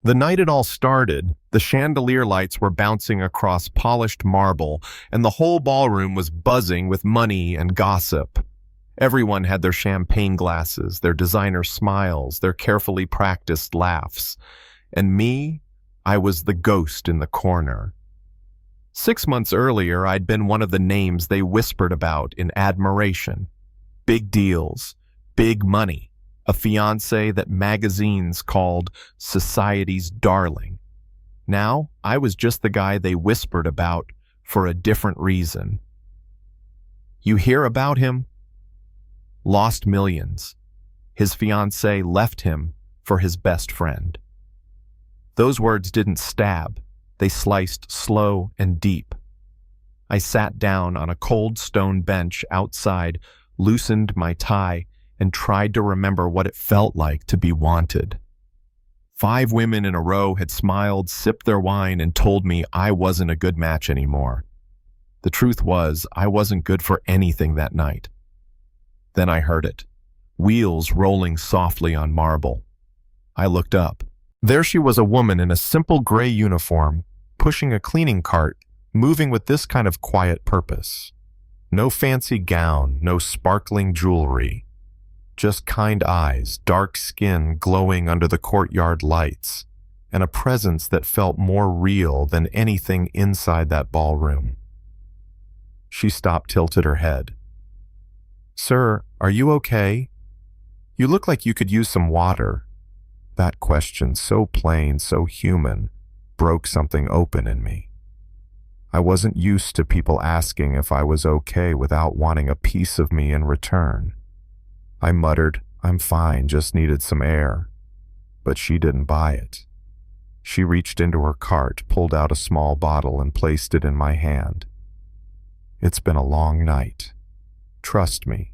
The night it all started, the chandelier lights were bouncing across polished marble, and the whole ballroom was buzzing with money and gossip. Everyone had their champagne glasses, their designer smiles, their carefully practiced laughs. And me, I was the ghost in the corner. 6 months earlier, I'd been one of the names they whispered about in admiration. Big deals, big money, a fiancé that magazines called society's darling. Now, I was just the guy they whispered about for a different reason. You hear about him? Lost millions. His fiancée left him for his best friend. Those words didn't stab. They sliced slow and deep. I sat down on a cold stone bench outside, loosened my tie, and tried to remember what it felt like to be wanted. 5 women in a row had smiled, sipped their wine, and told me I wasn't a good match anymore. The truth was, I wasn't good for anything that night. Then I heard it. Wheels rolling softly on marble. I looked up. There she was, a woman in a simple gray uniform, pushing a cleaning cart, moving with this kind of quiet purpose. No fancy gown, no sparkling jewelry. Just kind eyes, dark skin glowing under the courtyard lights, and a presence that felt more real than anything inside that ballroom. She stopped, tilted her head. "Sir, are you okay? You look like you could use some water." That question, so plain, so human, broke something open in me. I wasn't used to people asking if I was okay without wanting a piece of me in return. I muttered, "I'm fine, just needed some air." But she didn't buy it. She reached into her cart, pulled out a small bottle, and placed it in my hand. "It's been a long night. Trust me,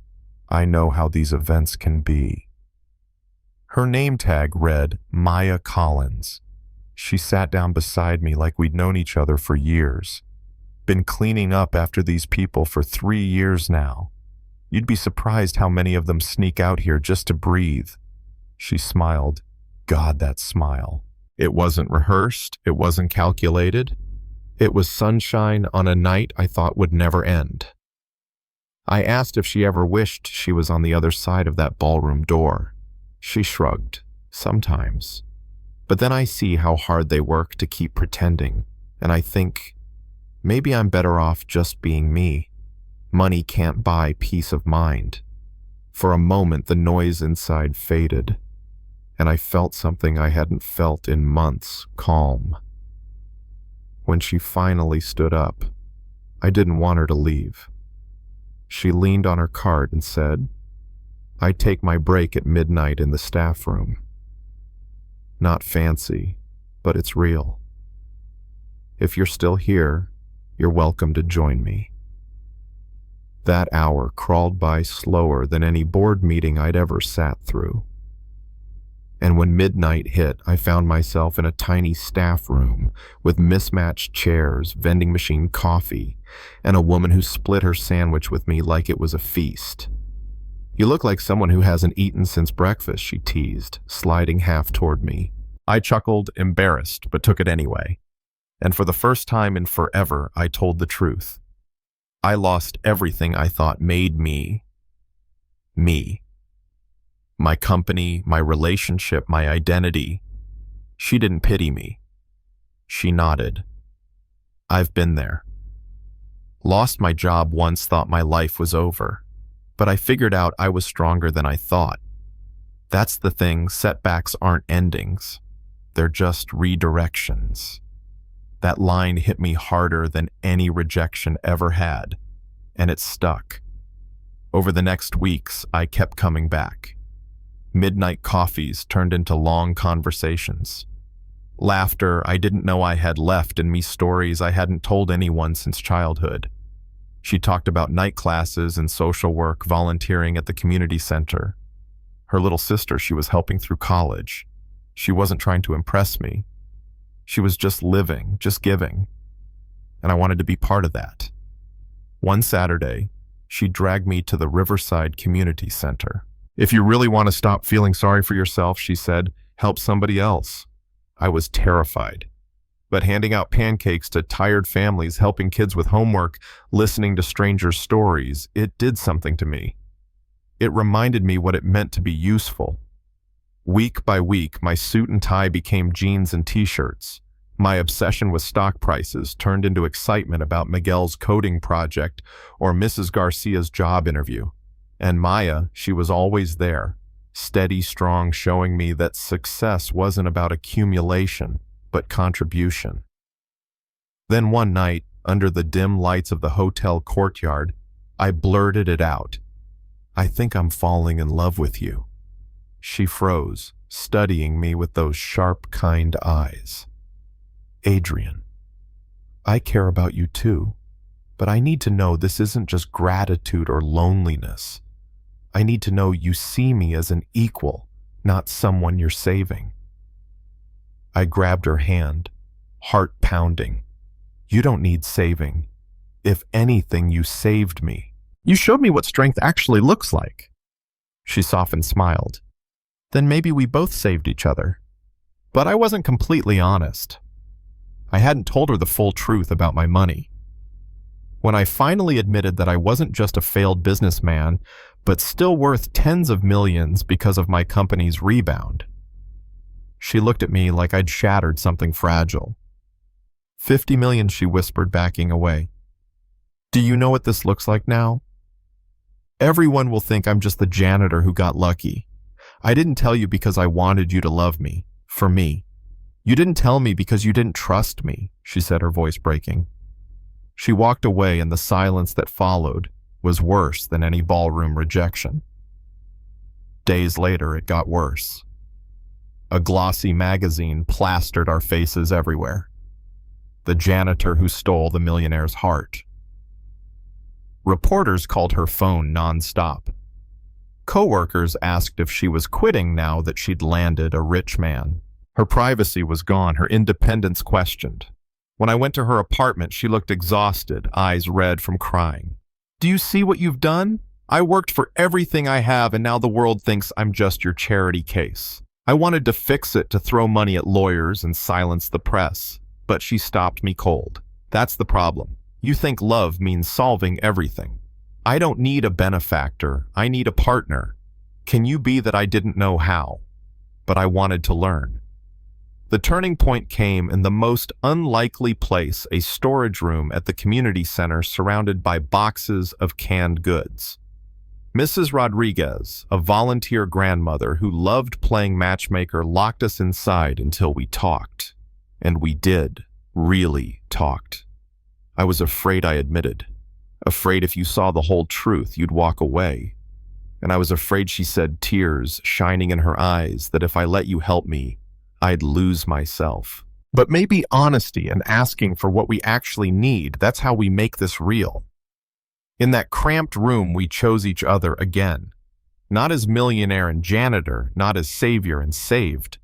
I know how these events can be." Her name tag read Maya Collins. She sat down beside me like we'd known each other for years. Been cleaning up after these people for 3 years now. You'd be surprised how many of them sneak out here just to breathe. She smiled. God, that smile. It wasn't rehearsed. It wasn't calculated. It was sunshine on a night I thought would never end. I asked if she ever wished she was on the other side of that ballroom door. She shrugged. Sometimes. But then I see how hard they work to keep pretending, and I think, maybe I'm better off just being me. Money can't buy peace of mind. For a moment, the noise inside faded, and I felt something I hadn't felt in months, calm. When she finally stood up, I didn't want her to leave. She leaned on her cart and said, "I take my break at midnight in the staff room. Not fancy, but it's real. If you're still here, you're welcome to join me." That hour crawled by slower than any board meeting I'd ever sat through. And when midnight hit, I found myself in a tiny staff room with mismatched chairs, vending machine coffee, and a woman who split her sandwich with me like it was a feast. "You look like someone who hasn't eaten since breakfast," she teased, sliding half toward me. I chuckled, embarrassed, but took it anyway. And for the first time in forever, I told the truth. I lost everything I thought made me, me. My company, my relationship, my identity. She didn't pity me. She nodded. I've been there. Lost my job once, thought my life was over. But I figured out I was stronger than I thought. That's the thing, setbacks aren't endings. They're just redirections. That line hit me harder than any rejection ever had, and it stuck. Over the next weeks, I kept coming back. Midnight coffees turned into long conversations. Laughter I didn't know I had left in me, stories I hadn't told anyone since childhood. She talked about night classes and social work, volunteering at the community center. Her little sister she was helping through college. She wasn't trying to impress me. She was just living, just giving. And I wanted to be part of that. One Saturday, she dragged me to the Riverside Community Center. "If you really want to stop feeling sorry for yourself," she said, "help somebody else. I was terrified. But handing out pancakes to tired families, helping kids with homework, listening to strangers' stories, it did something to me. It reminded me what it meant to be useful. Week by week, my suit and tie became jeans and t-shirts. My obsession with stock prices turned into excitement about Miguel's coding project or Mrs. Garcia's job interview. And Maya, she was always there, steady, strong, showing me that success wasn't about accumulation, but contribution. Then one night, under the dim lights of the hotel courtyard, I blurted it out. "I think I'm falling in love with you." She froze, studying me with those sharp, kind eyes. "Adrian, I care about you too, but I need to know this isn't just gratitude or loneliness. I need to know you see me as an equal, not someone you're saving." I grabbed her hand, heart pounding. "You don't need saving. If anything, you saved me. You showed me what strength actually looks like." She softly smiled. "Then maybe we both saved each other." But I wasn't completely honest. I hadn't told her the full truth about my money. When I finally admitted that I wasn't just a failed businessman, but still worth tens of millions because of my company's rebound, she looked at me like I'd shattered something fragile. 50 million, she whispered, backing away. "Do you know what this looks like now? Everyone will think I'm just the janitor who got lucky. I didn't tell you because I wanted you to love me, for me. You didn't tell me because you didn't trust me," she said, her voice breaking. She walked away, and the silence that followed was worse than any ballroom rejection. Days later, it got worse. A glossy magazine plastered our faces everywhere. The janitor who stole the millionaire's heart. Reporters called her phone nonstop. Coworkers asked if she was quitting now that she'd landed a rich man. Her privacy was gone, her independence questioned. When I went to her apartment, she looked exhausted, eyes red from crying. "Do you see what you've done? I worked for everything I have, and now the world thinks I'm just your charity case. I wanted to fix it, to throw money at lawyers and silence the press, but she stopped me cold. That's the problem. You think love means solving everything. I don't need a benefactor. I need a partner. Can you be that? I didn't know how, but I wanted to learn." The turning point came in the most unlikely place, a storage room at the community center surrounded by boxes of canned goods. Mrs. Rodriguez, a volunteer grandmother who loved playing matchmaker, locked us inside until we talked. And we did, really talked. I was afraid, I admitted. Afraid if you saw the whole truth, you'd walk away. And I was afraid, she said, tears shining in her eyes, that if I let you help me, I'd lose myself. But maybe honesty and asking for what we actually need, that's how we make this real. In that cramped room, we chose each other again. Not as millionaire and janitor, not as savior and saved,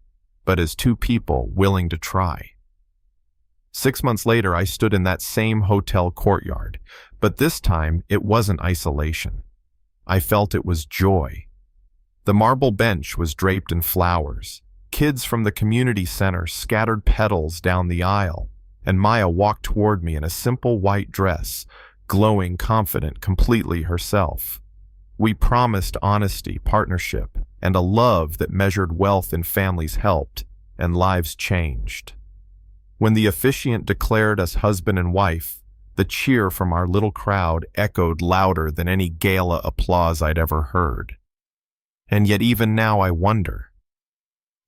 but as two people willing to try. 6 months later, I stood in that same hotel courtyard, but this time it wasn't isolation. I felt it was joy. The marble bench was draped in flowers. Kids from the community center scattered petals down the aisle, and Maya walked toward me in a simple white dress, glowing, confident, completely herself. We promised honesty, partnership, and a love that measured wealth in families helped, and lives changed. When the officiant declared us husband and wife, the cheer from our little crowd echoed louder than any gala applause I'd ever heard. And yet even now I wonder.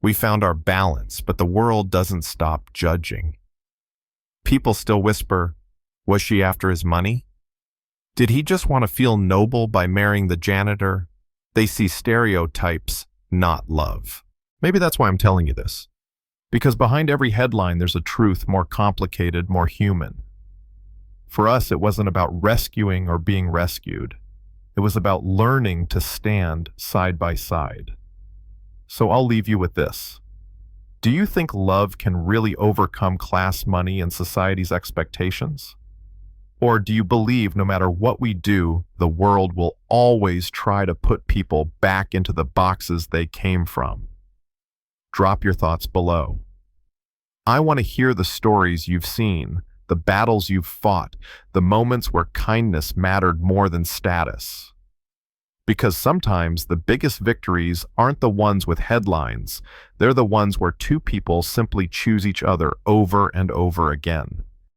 We found our balance, but the world doesn't stop judging. People still whisper, was she after his money? Did he just want to feel noble by marrying the janitor? They see stereotypes, not love. Maybe that's why I'm telling you this. Because behind every headline, there's a truth more complicated, more human. For us, it wasn't about rescuing or being rescued. It was about learning to stand side by side. So I'll leave you with this. Do you think love can really overcome class, money, and society's expectations? Or do you believe no matter what we do, the world will always try to put people back into the boxes they came from? Drop your thoughts below. I want to hear the stories you've seen, the battles you've fought, the moments where kindness mattered more than status. Because sometimes the biggest victories aren't the ones with headlines, they're the ones where two people simply choose each other over and over again.